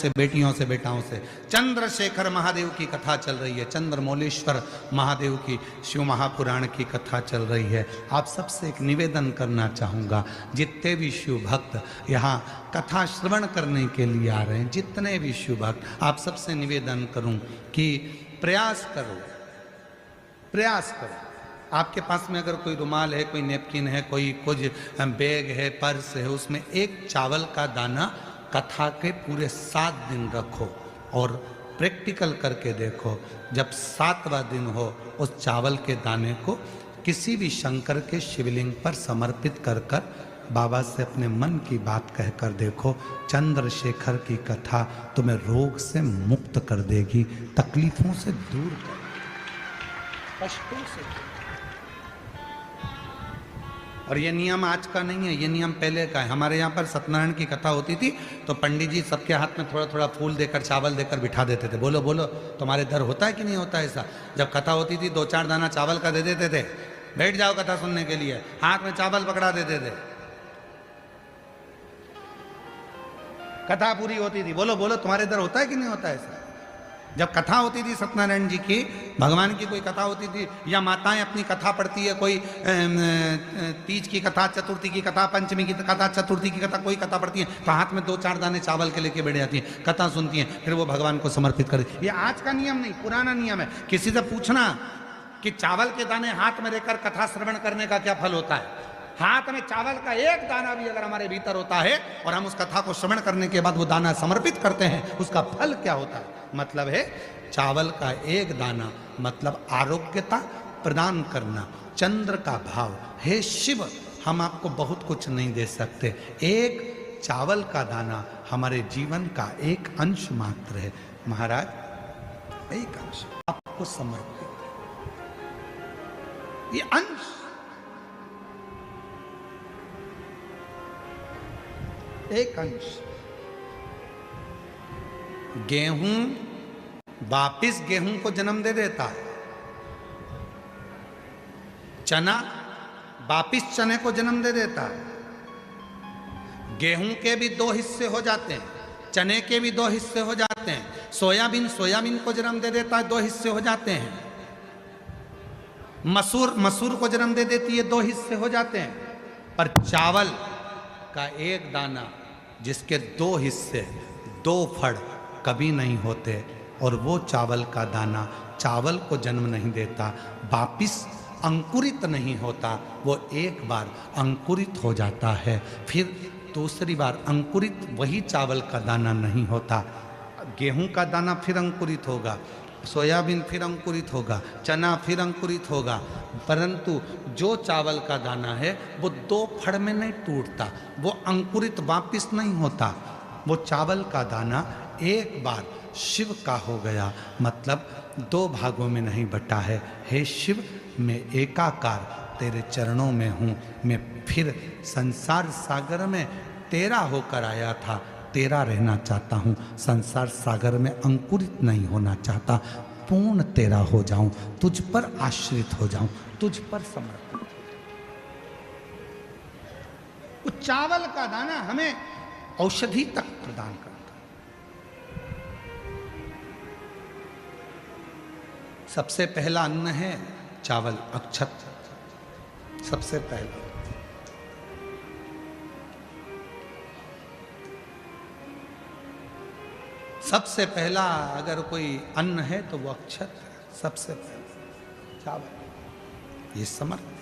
से, बेटियों से, बेटाओं से। चंद्रशेखर महादेव की कथा चल रही है, चंद्रमौलेश्वर महादेव की शिव महापुराण की कथा चल रही है। आप सबसे एक निवेदन करना चाहूँगा, जितने भी शिव भक्त यहाँ कथा श्रवण करने के लिए आ रहे हैं, जितने भी शिव भक्त, आप सबसे निवेदन करूँ कि प्रयास करो, प्रयास करो। आपके पास में अगर कोई रुमाल है, कोई नैपकिन है, कोई कुछ बैग है, पर्स है, उसमें एक चावल का दाना कथा के पूरे 7 दिन रखो और प्रैक्टिकल करके देखो। जब 7वां दिन हो, उस चावल के दाने को किसी भी शंकर के शिवलिंग पर समर्पित कर कर बाबा से अपने मन की बात कहकर देखो। चंद्रशेखर की कथा तुम्हें रोग से मुक्त कर देगी, तकलीफों से दूर कर, कष्टों से। और ये नियम आज का नहीं है, ये नियम पहले का है। हमारे यहाँ पर सत्यनारायण की कथा होती थी तो पंडित जी सबके हाथ में थोड़ा थोड़ा फूल देकर, चावल देकर बिठा देते थे। बोलो बोलो, तुम्हारे इधर होता है कि नहीं होता ऐसा? जब कथा होती थी 2-4 दाना चावल का दे देते थे, बैठ जाओ कथा सुनने के लिए, हाथ में चावल पकड़ा देते थे, कथा पूरी होती थी। बोलो बोलो, तुम्हारे इधर होता है कि नहीं होता ऐसा? जब कथा होती थी सत्यनारायण जी की, भगवान की कोई कथा होती थी, या माताएं अपनी कथा पढ़ती है, कोई तीज की कथा, चतुर्थी की कथा, पंचमी की कथा, चतुर्थी की कथा, कोई कथा पढ़ती है तो हाथ में 2-4 दाने चावल के लेके बैठ जाती हैं, कथा सुनती हैं, फिर वो भगवान को समर्पित कर। ये आज का नियम नहीं, पुराना नियम है। किसी से पूछना कि चावल के दाने हाथ में लेकर कथा श्रवण करने का क्या फल होता है? हाथ में चावल का एक दाना भी अगर हमारे भीतर होता है और हम उस कथा को श्रवण करने के बाद वो दाना समर्पित करते हैं, उसका फल क्या होता है? मतलब है चावल का एक दाना मतलब आरोग्यता प्रदान करना, चंद्र का भाव। हे शिव, हम आपको बहुत कुछ नहीं दे सकते, एक चावल का दाना हमारे जीवन का एक अंश मात्र है महाराज, एक अंश आपको समर्पित, ये अंश, एक अंश। गेहूं वापिस गेहूं को जन्म दे देता है, चना वापिस चने को जन्म दे देता है। गेहूं के भी 2 हिस्से हो जाते हैं, चने के भी 2 हिस्से हो जाते हैं, सोयाबीन सोयाबीन को जन्म दे देता है, 2 हिस्से हो जाते हैं। मसूर मसूर को जन्म दे देती है, 2 हिस्से हो जाते हैं। पर चावल का एक दाना जिसके 2 हिस्से, 2 फड़ कभी नहीं होते, और वो चावल का दाना चावल को जन्म नहीं देता, वापिस अंकुरित नहीं होता, वो एक बार अंकुरित हो जाता है, फिर दूसरी बार अंकुरित वही चावल का दाना नहीं होता। गेहूं का दाना फिर अंकुरित होगा, सोयाबीन फिर अंकुरित होगा, चना फिर अंकुरित होगा, परंतु जो चावल का दाना है वो 2 फड़ में नहीं टूटता, वो अंकुरित वापिस नहीं होता। वो चावल का दाना एक बार शिव का हो गया, मतलब 2 भागों में नहीं बटा है। हे शिव, मैं एकाकार तेरे चरणों में हूँ, मैं फिर संसार सागर में तेरा होकर आया था, तेरा रहना चाहता हूँ, संसार सागर में अंकुरित नहीं होना चाहता, पूर्ण तेरा हो जाऊं, तुझ पर आश्रित हो जाऊं, तुझ पर समर्पित हो जाऊं। वो चावल का दाना हमें औषधि तक प्रदान करता है। सबसे पहला अन्न है चावल, अक्षत, सबसे पहला। सबसे पहला अगर कोई अन्न है तो वो अक्षत है, सबसे पहला चावल, ये समर्पण।